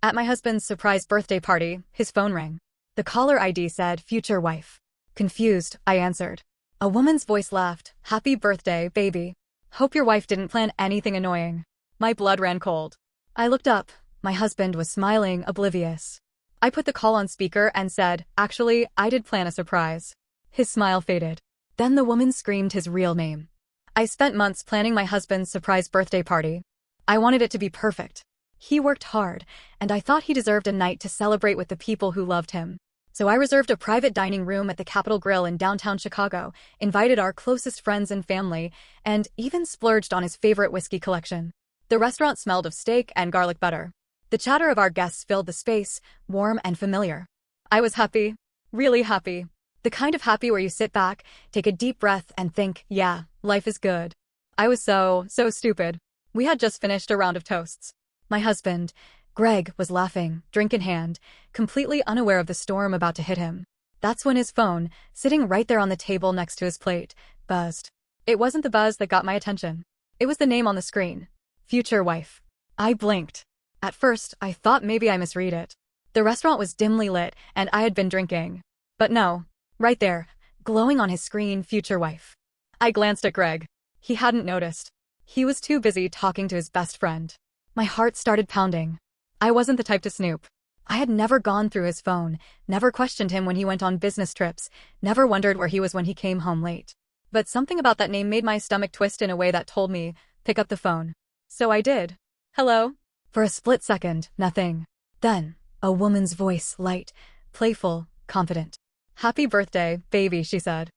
At my husband's surprise birthday party, his phone rang. The caller ID said, "Future wife." Confused, I answered. A woman's voice laughed, "Happy birthday, baby. Hope your wife didn't plan anything annoying." My blood ran cold. I looked up. My husband was smiling, oblivious. I put the call on speaker and said, "Actually, I did plan a surprise." His smile faded. Then the woman screamed his real name. I spent months planning my husband's surprise birthday party. I wanted it to be perfect. He worked hard, and I thought he deserved a night to celebrate with the people who loved him. So I reserved a private dining room at the Capitol Grill in downtown Chicago, invited our closest friends and family, and even splurged on his favorite whiskey collection. The restaurant smelled of steak and garlic butter. The chatter of our guests filled the space, warm and familiar. I was happy. Really happy. The kind of happy where you sit back, take a deep breath, and think, yeah, life is good. I was so stupid. We had just finished a round of toasts. My husband, Greg, was laughing, drink in hand, completely unaware of the storm about to hit him. That's when his phone, sitting right there on the table next to his plate, buzzed. It wasn't the buzz that got my attention. It was the name on the screen. Future wife. I blinked. At first, I thought maybe I misread it. The restaurant was dimly lit, and I had been drinking. But no. Right there, glowing on his screen, future wife. I glanced at Greg. He hadn't noticed. He was too busy talking to his best friend. My heart started pounding. I wasn't the type to snoop. I had never gone through his phone, never questioned him when he went on business trips, never wondered where he was when he came home late. But something about that name made my stomach twist in a way that told me, pick up the phone. So I did. Hello? For a split second, nothing. Then, a woman's voice, light, playful, confident. "Happy birthday, baby," she said.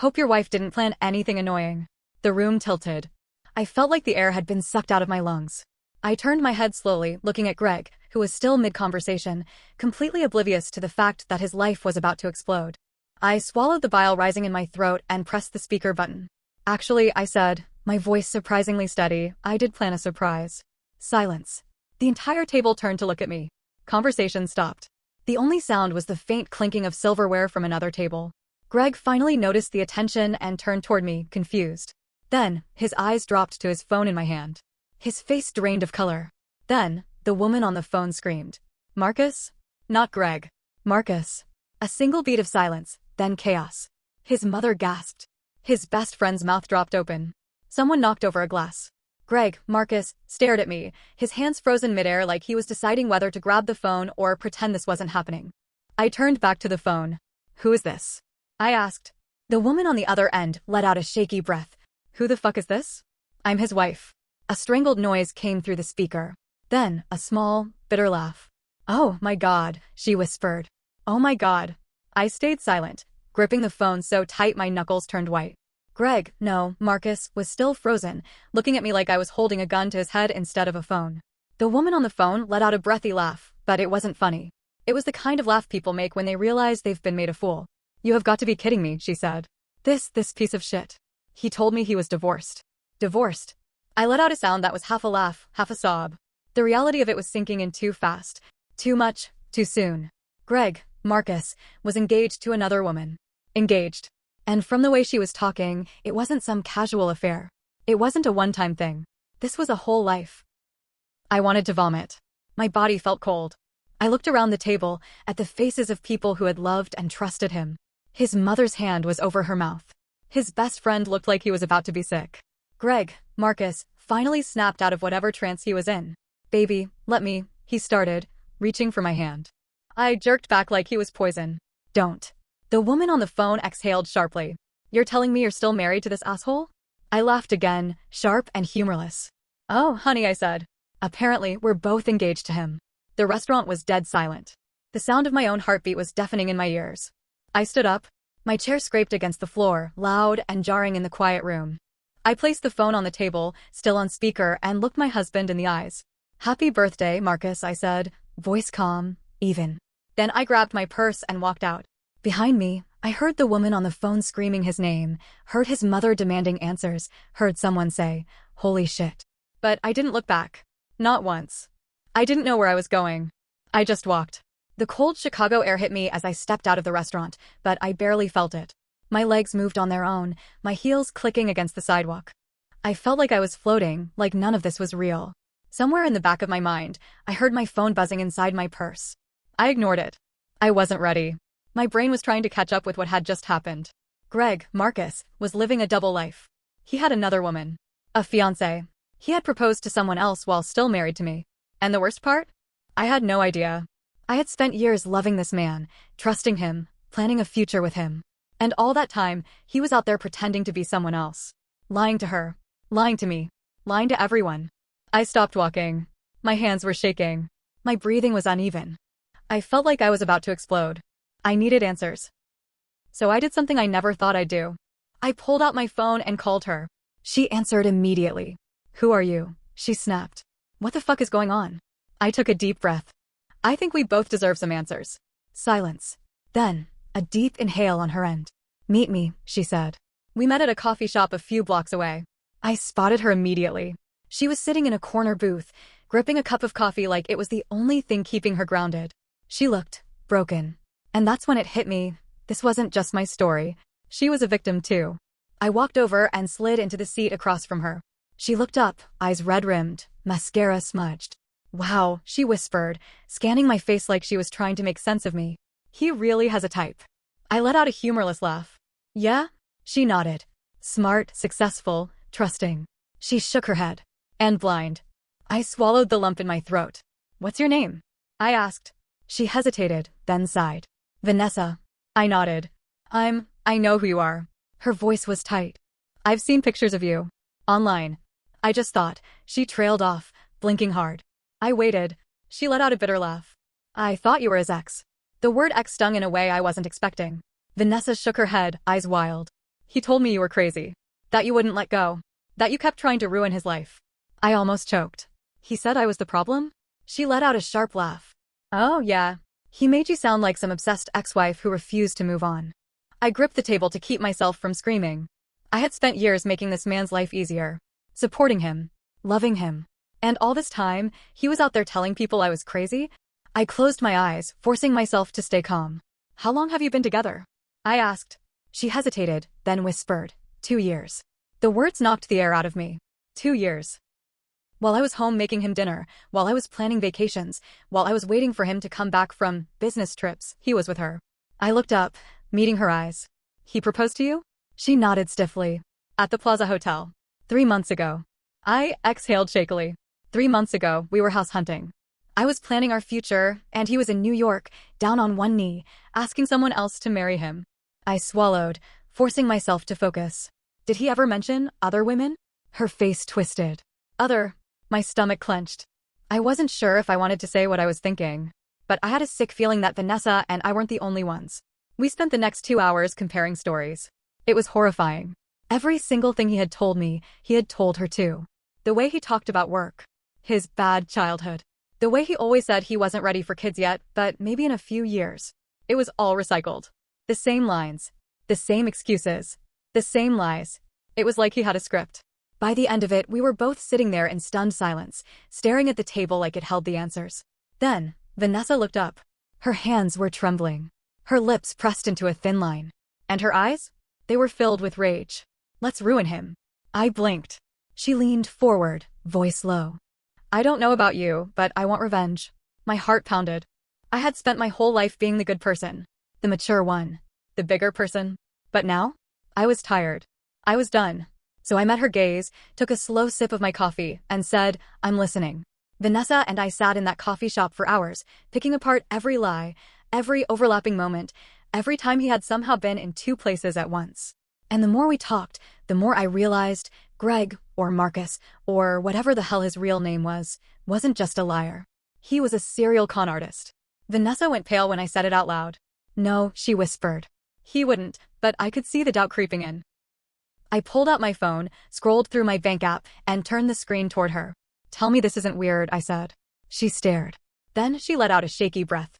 "Hope your wife didn't plan anything annoying." The room tilted. I felt like the air had been sucked out of my lungs. I turned my head slowly, looking at Greg, who was still mid-conversation, completely oblivious to the fact that his life was about to explode. I swallowed the bile rising in my throat and pressed the speaker button. "Actually," I said, my voice surprisingly steady, "I did plan a surprise." Silence. The entire table turned to look at me. Conversation stopped. The only sound was the faint clinking of silverware from another table. Greg finally noticed the attention and turned toward me, confused. Then, his eyes dropped to his phone in my hand. His face drained of color. Then, the woman on the phone screamed. "Marcus?" Not Greg. "Marcus." A single beat of silence, then chaos. His mother gasped. His best friend's mouth dropped open. Someone knocked over a glass. Greg, Marcus, stared at me, his hands frozen midair like he was deciding whether to grab the phone or pretend this wasn't happening. I turned back to the phone. "Who is this?" I asked. The woman on the other end let out a shaky breath. "Who the fuck is this?" "I'm his wife." A strangled noise came through the speaker. Then, a small, bitter laugh. "Oh my God," she whispered. "Oh my God." I stayed silent, gripping the phone so tight my knuckles turned white. Greg, no, Marcus, was still frozen, looking at me like I was holding a gun to his head instead of a phone. The woman on the phone let out a breathy laugh, but it wasn't funny. It was the kind of laugh people make when they realize they've been made a fool. "You have got to be kidding me," she said. This piece of shit. He told me he was divorced." "Divorced?" I let out a sound that was half a laugh, half a sob. The reality of it was sinking in too fast. Too much, too soon. Greg, Marcus, was engaged to another woman. Engaged. And from the way she was talking, it wasn't some casual affair. It wasn't a one-time thing. This was a whole life. I wanted to vomit. My body felt cold. I looked around the table, at the faces of people who had loved and trusted him. His mother's hand was over her mouth. His best friend looked like he was about to be sick. Greg, Marcus, finally snapped out of whatever trance he was in. "Baby, let me," he started, reaching for my hand. I jerked back like he was poison. "Don't." The woman on the phone exhaled sharply. "You're telling me you're still married to this asshole?" I laughed again, sharp and humorless. "Oh, honey," I said. Apparently, we're both engaged to him. The restaurant was dead silent. The sound of my own heartbeat was deafening in my ears. I stood up. My chair scraped against the floor, loud and jarring in the quiet room. I placed the phone on the table, still on speaker, and looked my husband in the eyes. "Happy birthday, Marcus," I said, voice calm, even. Then I grabbed my purse and walked out. Behind me, I heard the woman on the phone screaming his name, heard his mother demanding answers, heard someone say, "Holy shit." But I didn't look back. Not once. I didn't know where I was going. I just walked. The cold Chicago air hit me as I stepped out of the restaurant, but I barely felt it. My legs moved on their own, my heels clicking against the sidewalk. I felt like I was floating, like none of this was real. Somewhere in the back of my mind, I heard my phone buzzing inside my purse. I ignored it. I wasn't ready. My brain was trying to catch up with what had just happened. Greg, Marcus, was living a double life. He had another woman. A fiancé. He had proposed to someone else while still married to me. And the worst part? I had no idea. I had spent years loving this man, trusting him, planning a future with him. And all that time, he was out there pretending to be someone else. Lying to her. Lying to me. Lying to everyone. I stopped walking. My hands were shaking. My breathing was uneven. I felt like I was about to explode. I needed answers. So I did something I never thought I'd do. I pulled out my phone and called her. She answered immediately. "Who are you?" she snapped. "What the fuck is going on?" I took a deep breath. I think we both deserve some answers. Silence. Then, a deep inhale on her end. "Meet me," she said. We met at a coffee shop a few blocks away. I spotted her immediately. She was sitting in a corner booth, gripping a cup of coffee like it was the only thing keeping her grounded. She looked broken. And that's when it hit me. This wasn't just my story. She was a victim too. I walked over and slid into the seat across from her. She looked up, eyes red-rimmed, mascara smudged. "Wow," she whispered, scanning my face like she was trying to make sense of me. "He really has a type." I let out a humorless laugh. "Yeah?" She nodded. Smart, successful, trusting. She shook her head. "And blind." I swallowed the lump in my throat. "What's your name?" I asked. She hesitated, then sighed. "Vanessa." I nodded. I know who you are." Her voice was tight. "I've seen pictures of you. Online." I just thought. She trailed off, blinking hard. I waited. She let out a bitter laugh. "I thought you were his ex." The word ex stung in a way I wasn't expecting. Vanessa shook her head, eyes wild. "He told me you were crazy. That you wouldn't let go. That you kept trying to ruin his life." I almost choked. "He said I was the problem?" She let out a sharp laugh. "Oh, yeah. He made you sound like some obsessed ex-wife who refused to move on." I gripped the table to keep myself from screaming. I had spent years making this man's life easier. Supporting him. Loving him. And all this time, he was out there telling people I was crazy? I closed my eyes, forcing myself to stay calm. "How long have you been together?" I asked. She hesitated, then whispered, 2 years. The words knocked the air out of me. 2 years. While I was home making him dinner, while I was planning vacations, while I was waiting for him to come back from business trips, he was with her. I looked up, meeting her eyes. "He proposed to you?" She nodded stiffly. "At the Plaza Hotel. 3 months ago." I exhaled shakily. 3 months ago, we were house hunting. I was planning our future, and he was in New York, down on one knee, asking someone else to marry him. I swallowed, forcing myself to focus. "Did he ever mention other women?" Her face twisted. "Other." My stomach clenched. I wasn't sure if I wanted to say what I was thinking, but I had a sick feeling that Vanessa and I weren't the only ones. We spent the next 2 hours comparing stories. It was horrifying. Every single thing he had told me, he had told her too. The way he talked about work. His bad childhood. The way he always said he wasn't ready for kids yet, but maybe in a few years. It was all recycled. The same lines. The same excuses. The same lies. It was like he had a script. By the end of it, we were both sitting there in stunned silence, staring at the table like it held the answers. Then, Vanessa looked up. Her hands were trembling. Her lips pressed into a thin line. And her eyes? They were filled with rage. "Let's ruin him." I blinked. She leaned forward, voice low. "I don't know about you, but I want revenge." My heart pounded. I had spent my whole life being the good person. The mature one. The bigger person. But now? I was tired. I was done. So I met her gaze, took a slow sip of my coffee, and said, "I'm listening." Vanessa and I sat in that coffee shop for hours, picking apart every lie, every overlapping moment, every time he had somehow been in 2 places at once. And the more we talked, the more I realized Greg, or Marcus, or whatever the hell his real name was, wasn't just a liar. He was a serial con artist. Vanessa went pale when I said it out loud. "No," she whispered. "He wouldn't," but I could see the doubt creeping in. I pulled out my phone, scrolled through my bank app, and turned the screen toward her. "Tell me this isn't weird," I said. She stared. Then she let out a shaky breath.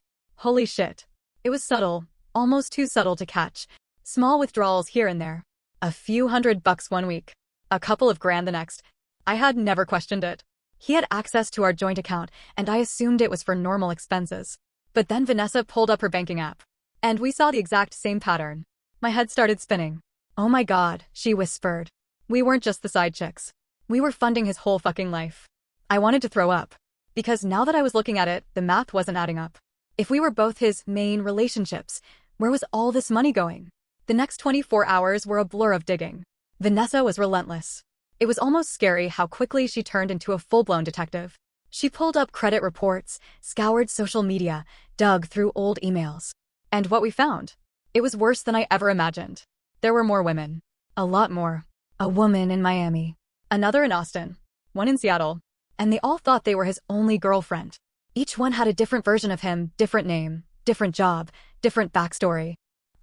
Holy shit. It was subtle, almost too subtle to catch. Small withdrawals here and there. A few $100 one week. A couple of grand the next. I had never questioned it. He had access to our joint account, and I assumed it was for normal expenses. But then Vanessa pulled up her banking app. And we saw the exact same pattern. My head started spinning. "Oh my God," she whispered. We weren't just the side chicks. We were funding his whole fucking life. I wanted to throw up. Because now that I was looking at it, the math wasn't adding up. If we were both his main relationships, where was all this money going? The next 24 hours were a blur of digging. Vanessa was relentless. It was almost scary how quickly she turned into a full-blown detective. She pulled up credit reports, scoured social media, dug through old emails. And what we found? It was worse than I ever imagined. There were more women. A lot more. A woman in Miami. Another in Austin. One in Seattle. And they all thought they were his only girlfriend. Each one had a different version of him, different name, different job, different backstory.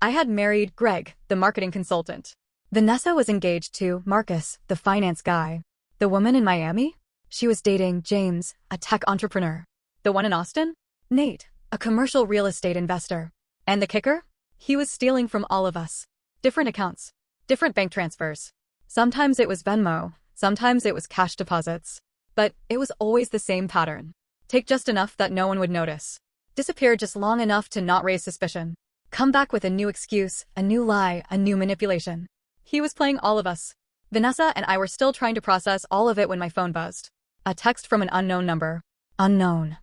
I had married Greg, the marketing consultant. Vanessa was engaged to Marcus, the finance guy. The woman in Miami? She was dating James, a tech entrepreneur. The one in Austin? Nate, a commercial real estate investor. And the kicker? He was stealing from all of us. Different accounts. Different bank transfers. Sometimes it was Venmo, sometimes it was cash deposits. But it was always the same pattern. Take just enough that no one would notice. Disappear just long enough to not raise suspicion. Come back with a new excuse, a new lie, a new manipulation. He was playing all of us. Vanessa and I were still trying to process all of it when my phone buzzed. A text from an unknown number. Unknown.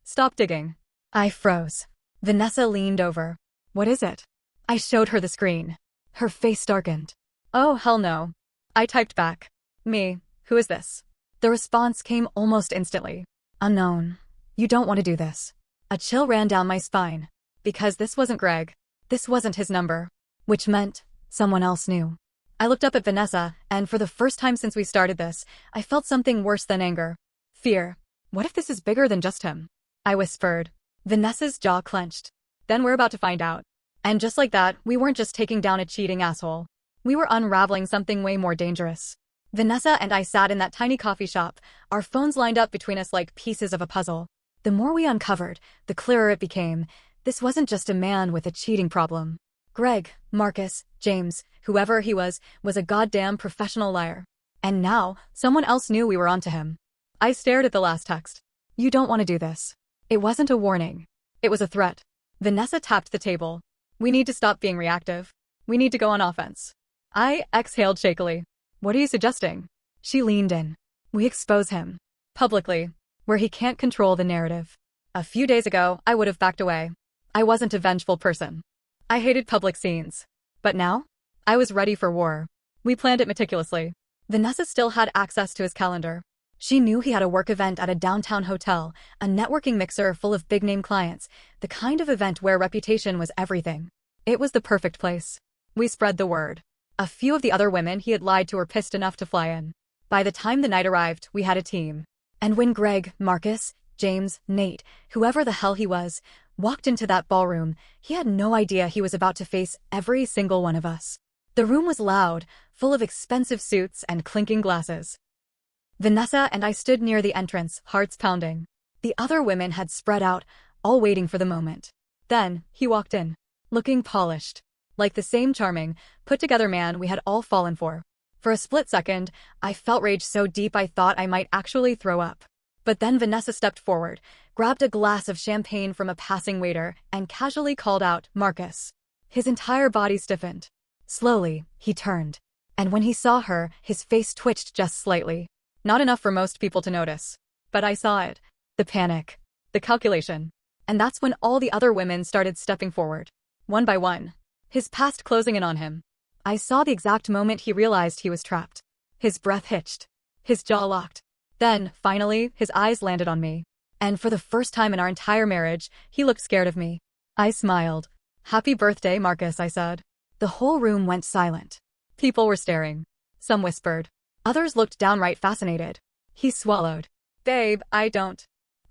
Stop digging. I froze. Vanessa leaned over. What is it? I showed her the screen. Her face darkened. Oh, hell no. I typed back. Me, who is this? The response came almost instantly. Unknown. You don't want to do this. A chill ran down my spine. Because this wasn't Greg. This wasn't his number. Which meant someone else knew. I looked up at Vanessa, and for the first time since we started this, I felt something worse than anger. Fear. What if this is bigger than just him? I whispered. Vanessa's jaw clenched. Then we're about to find out. And just like that, we weren't just taking down a cheating asshole. We were unraveling something way more dangerous. Vanessa and I sat in that tiny coffee shop, our phones lined up between us like pieces of a puzzle. The more we uncovered, the clearer it became. This wasn't just a man with a cheating problem. Greg, Marcus, James, whoever he was a goddamn professional liar. And now, someone else knew we were onto him. I stared at the last text. You don't want to do this. It wasn't a warning. It was a threat. Vanessa tapped the table. We need to stop being reactive. We need to go on offense. I exhaled shakily. What are you suggesting? She leaned in. We expose him. Publicly. Where he can't control the narrative. A few days ago, I would have backed away. I wasn't a vengeful person. I hated public scenes. But now? I was ready for war. We planned it meticulously. Vanessa still had access to his calendar. She knew he had a work event at a downtown hotel, a networking mixer full of big-name clients, the kind of event where reputation was everything. It was the perfect place. We spread the word. A few of the other women he had lied to were pissed enough to fly in. By the time the night arrived, we had a team. And when Greg, Marcus, James, Nate, whoever the hell he was, walked into that ballroom, he had no idea he was about to face every single one of us. The room was loud, full of expensive suits and clinking glasses. Vanessa and I stood near the entrance, hearts pounding. The other women had spread out, all waiting for the moment. Then, he walked in, looking polished. Like the same charming, put-together man we had all fallen for. For a split second, I felt rage so deep I thought I might actually throw up. But then Vanessa stepped forward, grabbed a glass of champagne from a passing waiter, and casually called out, Marcus. His entire body stiffened. Slowly, he turned. And when he saw her, his face twitched just slightly. Not enough for most people to notice. But I saw it. The panic. The calculation. And that's when all the other women started stepping forward. One by one. His past closing in on him. I saw the exact moment he realized he was trapped. His breath hitched. His jaw locked. Then, finally, his eyes landed on me. And for the first time in our entire marriage, he looked scared of me. I smiled. Happy birthday, Marcus, I said. The whole room went silent. People were staring. Some whispered. Others looked downright fascinated. He swallowed. Babe, I don't.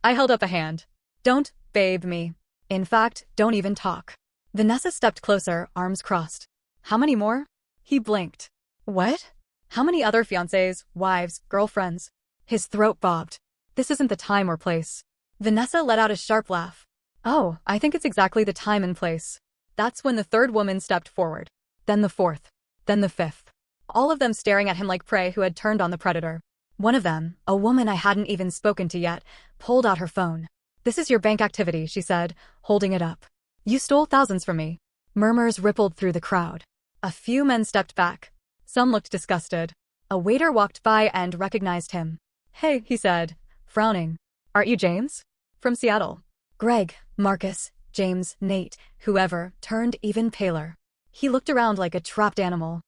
I held up a hand. Don't babe me. In fact, don't even talk. Vanessa stepped closer, arms crossed. How many more? He blinked. What? How many other fiancés, wives, girlfriends? His throat bobbed. This isn't the time or place. Vanessa let out a sharp laugh. Oh, I think it's exactly the time and place. That's when the third woman stepped forward. Then the fourth. Then the fifth. All of them staring at him like prey who had turned on the predator. One of them, a woman I hadn't even spoken to yet, pulled out her phone. This is your bank activity, she said, holding it up. You stole thousands from me. Murmurs rippled through the crowd. A few men stepped back. Some looked disgusted. A waiter walked by and recognized him. Hey, he said, frowning. Aren't you James? From Seattle. Greg, Marcus, James, Nate, whoever, turned even paler. He looked around like a trapped animal.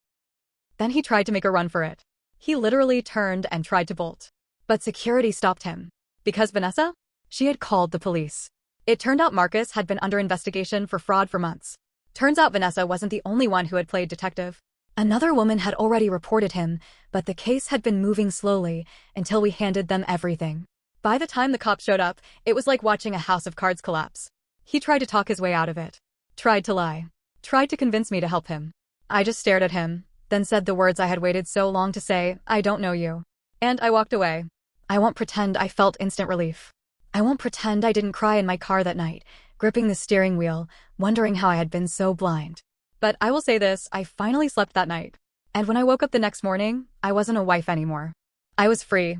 Then he tried to make a run for it. He literally turned and tried to bolt. But security stopped him. Because Vanessa? She had called the police. It turned out Marcus had been under investigation for fraud for months. Turns out Vanessa wasn't the only one who had played detective. Another woman had already reported him, but the case had been moving slowly until we handed them everything. By the time the cops showed up, it was like watching a house of cards collapse. He tried to talk his way out of it. Tried to lie. Tried to convince me to help him. I just stared at him, then said the words I had waited so long to say, I don't know you. And I walked away. I won't pretend I felt instant relief. I won't pretend I didn't cry in my car that night, gripping the steering wheel, wondering how I had been so blind. But I will say this, I finally slept that night. And when I woke up the next morning, I wasn't a wife anymore. I was free.